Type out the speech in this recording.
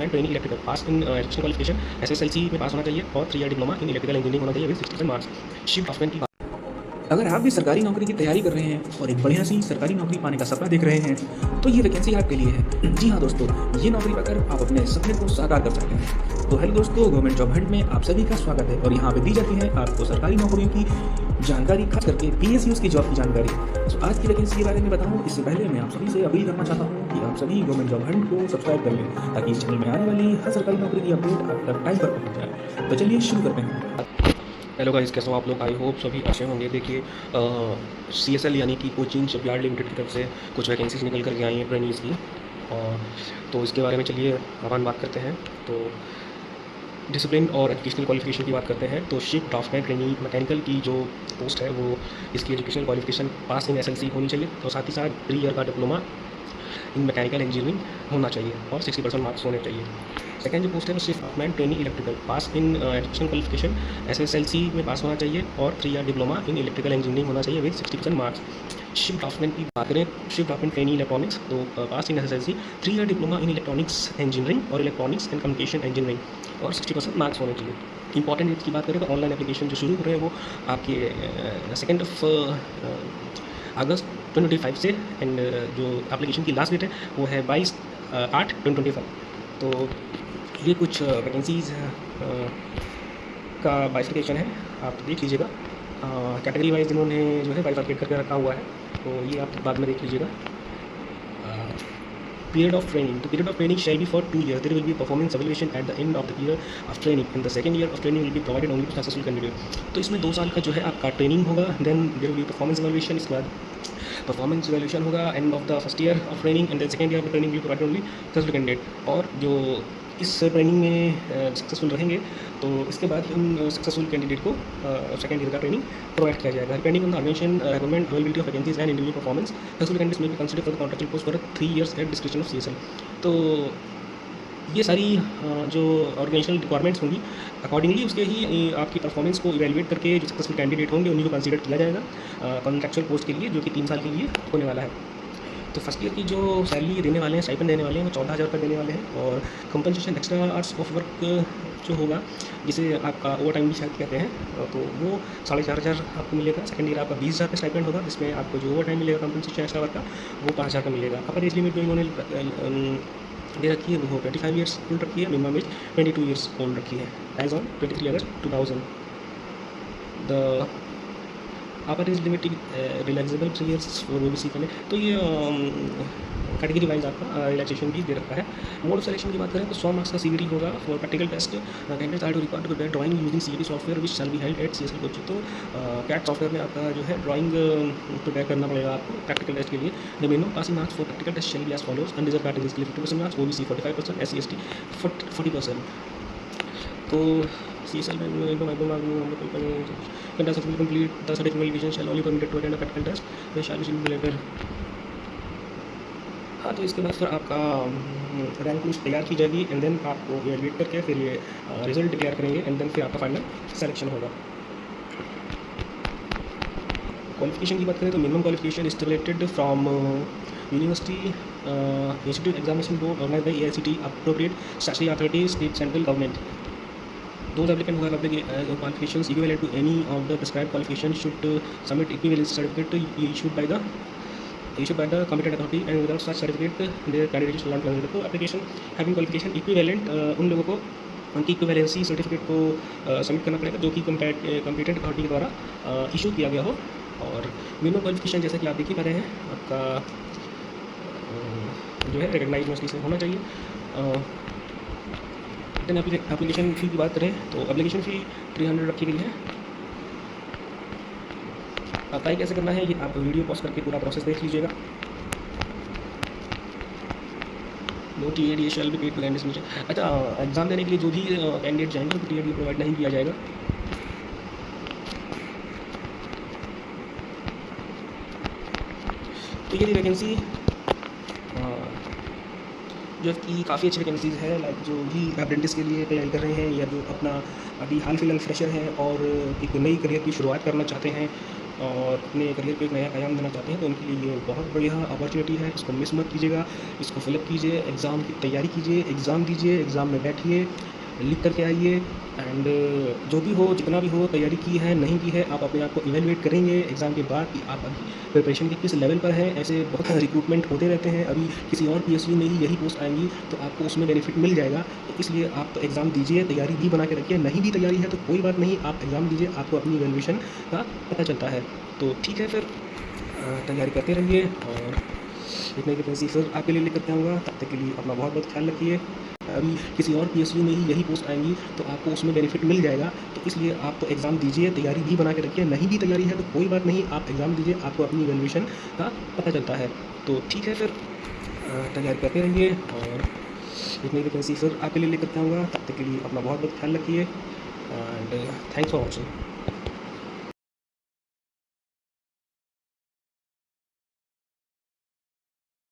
Draughtsman training electrical pass in education qualification SSLC में pass होना चाहिए और 3 year diploma in electrical engineering होना चाहिए विद 60% मार्क्स। शिफ्ट ड्राफ्टमैन की अगर आप भी सरकारी नौकरी की तैयारी कर रहे हैं और एक बढ़िया सी सरकारी नौकरी पाने का सपना देख रहे हैं तो ये वैकेंसी आपके लिए है। जी हाँ दोस्तों, ये नौकरी पाकर आप अपने सपने को साकार कर सकते हैं। तो हेलो दोस्तों, गवर्नमेंट जॉब हंट में आप सभी का स्वागत है और यहाँ पे दी जाती है आपको सरकारी नौकरियों की जानकारी, खास करके PSUs की जॉब की जानकारी। तो आज की वैकेंसी के बारे में बताऊँ इससे पहले मैं आप सभी से अपील करना चाहता हूँ कि आप सभी गवर्नमेंट जॉब हंट को सब्सक्राइब कर लें ताकि इस चैनल में आने वाली हर सरकारी नौकरी की अपडेट आप तक टाइम पर पहुँच जाए। तो चलिए शुरू करते हैं। हेलो गाइस, कैसे हो आप लोग? आई होप सभी अच्छे होंगे। देखिए CSL यानी कि कोचिंग शिपयार्ड लिमिटेड की तरफ से कुछ वैकेंसीज निकल कर के आई हैं ट्रेनिंग्स की, और तो इसके बारे में चलिए अपन बात करते हैं। तो डिसिप्लिन और एजुकेशनल क्वालिफिकेशन की बात करते हैं तो शिप ड्राफ्टमैन ट्रेनिंग मैकेनिकल की जो पोस्ट है वो इसकी एजुकेशनल क्वालिफिकेशन पास इन SLC होनी चाहिए और साथ ही साथ 3 ईयर का डिप्लोमा इन मैकेनिकल इंजीनियरिंग होना चाहिए और 60% मार्क्स होने चाहिए। सेकेंड जो पोस्ट है वो shift draftsman training electrical pass in education qualification SSLC में पास होना चाहिए और 3 year diploma in electrical engineering होना चाहिए विद 60% मार्क्स। शिफ्ट ड्राफ्टमैन की बात करें, शिफ्ट ड्राफ्टमैन ट्रेनिंग इलेक्ट्रॉनिक्स तो पास इन SSLC 3 year diploma in electronics engineering और इलेक्ट्रॉनिक्स एंड कम्युनिकेशन इंजीनियरिंग और 60% मार्क्स होने चाहिए। इंपॉर्टेंट डेट्स की बात करें तो ऑनलाइन एप्लीकेशन जो शुरू हो रहे हैं वो आपके 2 अगस्त 2025 से, एंड जो एप्लीकेशन की लास्ट डेट है वो है 22/8/2025। तो ये कुछ वैकेंसीज़ का बाइफिकेशन है, आप देख लीजिएगा। कैटेगरी वाइज इन्होंने जो है बाइफर्केट करके रखा हुआ है, तो ये आप बाद में देख लीजिएगा। Period of training. The period of training shall be for 2 years. There will be performance evaluation at the end of the year of training, and the second year of training will be provided only to successful candidate. तो इसमें 2 साल का जो है आपका training होगा, then there will be performance evaluation. इसके बाद परफॉर्मेंस इवैल्यूएशन होगा end of the first year of training, and then second year of training will provided only successful candidate. और जो इस ट्रेनिंग में सक्सेसफुल रहेंगे तो इसके बाद उन सक्सेसफुल कैंडिडेट को सेकंड ईयर का ट्रेनिंग प्रोवाइड किया जाएगा। Depending on the organisation requirement availability of vacancies and individual performance, successful candidates may be consider for the contractual post for 3 years at description of CSL। तो ये सारी जो organisational requirements होंगी accordingly उसके ही आपकी performance को इवैल्यूएट करके जो सक्सेसफुल कैंडिडेट होंगे उन्हीं को कंसीडर किया जाएगा कॉन्ट्रैक्चुअल पोस्ट के लिए, जो कि 3 साल के लिए होने वाला है। तो फर्स्ट ईयर की जो सैलरी देने वाले हैं, स्टाइपेंड देने वाले हैं, वो 14,000 रुपये देने वाले हैं। और compensation extra hours of work जो होगा, जिसे आपका ओवर टाइम भी शायद कहते हैं, तो वो 4,500 आपको मिलेगा। सेकंड ईयर आपका 20,000 का स्टाइपेंड होगा, जिसमें आपको जो ओवर टाइम मिलेगा कंपनसेशन एक्स्ट्रा वर्क का वो 5,000 का मिलेगा। अपर एज लिमिट जो इन्होंने दे रखी है वो 25 ईयर्स ओल्ड रखी है, मिनिमम एज 22 ईयर्स ओल्ड रखी है age on 23 August 2000। The upper age limit relaxable 3 years for OBC के लिए। तो ये कैटेगरी वाइज आपका रिलैक्सेशन भी दे रखा है। मोड ऑफ सिलेक्शन की बात करें तो 100 मार्क्स का CVT होगा for practical test. Candidates are to required to prepare drawing using CAD software which shall be held at CSL coaching. तो CAD सॉफ्टवेयर में आपका जो है ड्राइंग प्रिपेयर करना पड़ेगा आपको प्रैक्टिकल टेस्ट के लिए। The minimum passing marks for practical test shall be as follows. Unreserve categories के लिए 50% मार्क्स, OBC 45%, SC ST 40%। तो CSL में contest complete the certificate qualification shall only permitted to attend a practical test way shall be later. हाँ, तो इसके बाद फिर आपका रैंक लिस्ट तैयार की जाएगी एंड देन आपको इवैल्यूएट करके फिर ये रिजल्ट डिक्लेयर करेंगे एंड देन फिर आपका फाइनल सिलेक्शन होगा। क्वालिफिकेशन की बात करें तो minimum qualification is related from university institute examination board organised by AICTE appropriate statutory authority state central government. Those applicants who have applied qualifications equivalent to any of the prescribed qualifications should submit equivalence certificate issued by the competent authority, and without such certificate their candidate shall not consider। तो application having qualification equivalent उन लोगों को उनकी equivalency certificate को submit करना पड़ेगा जो कि कॉम्पिटेंट अथॉरिटी के द्वारा इशू किया गया हो। और मिनिमम क्वालिफिकेशन जैसा कि आप देख ही पा रहे हैं आपका जो है रिकग्नाइज यूनिवर्सिटी से होना चाहिए। देन एप्लीकेशन फ़ी की बात करें तो एप्लीकेशन फ़ी 300 रखी गई है। अप्लाई कैसे करना है ये आप वीडियो पॉज करके पूरा प्रोसेस देख लीजिएगा। No TAD shall be paid to candidates. अच्छा, एग्जाम देने के लिए जो भी कैंडिडेट जाएंगे उनको TAD प्रोवाइड नहीं किया जाएगा। तो ये वैकेंसी जो कि काफ़ी अच्छी वैकेंसीज़ है, लाइक जो भी अप्रेंटिस के लिए तैयारी कर रहे हैं या जो अपना अभी हाल फिलहाल फ्रेशर हैं और एक नई करियर की शुरुआत करना चाहते हैं और अपने करियर को एक नया आयाम देना चाहते हैं तो उनके लिए ये बहुत बढ़िया अपॉर्चुनिटी है। इसको मिस मत कीजिएगा, इसको फिलअप कीजिए, एग्ज़ाम की तैयारी कीजिए, एग्ज़ाम दीजिए, एग्ज़ाम में बैठिए, लिख करके आइए एंड जो भी हो, जितना भी हो, तैयारी की है, नहीं की है, आप अपने आप को इवैल्यूएट करेंगे एग्ज़ाम के बाद कि आप अभी प्रिपरेशन के किस लेवल पर हैं। ऐसे बहुत सारे रिक्रूटमेंट होते रहते हैं, अभी किसी और पीएसयू में ही यही पोस्ट आएँगी तो आपको उसमें बेनिफिट मिल जाएगा। तो इसलिए आप एग्ज़ाम दीजिए, तैयारी भी बना के रखिए, नहीं भी तैयारी है तो कोई बात नहीं, आप एग्ज़ाम दीजिए, आपको अपनी वैल्यूएशन का पता चलता है। तो ठीक है फिर तैयारी करते रहिए और एक नई वैकेंसी फिर आपके लिए लेकर के आऊँगा। तब तक के लिए अपना बहुत बहुत ख्याल रखिए। अभी किसी और पीएसयू में ही यही पोस्ट आएँगी तो आपको उसमें बेनिफिट मिल जाएगा। तो इसलिए आप एग्ज़ाम दीजिए, तैयारी भी बना के रखिए, नहीं भी तैयारी है तो कोई बात नहीं, आप एग्ज़ाम दीजिए, आपको अपनी वैल्यूएशन का पता चलता है। तो ठीक है फिर तैयारी करते रहिए और एक नई वैकेंसी फिर आपके लिए लेकर के आऊँगा। तब तक के लिए अपना बहुत बहुत ख्याल रखिए एंड थैंक्स फॉर वॉचिंग।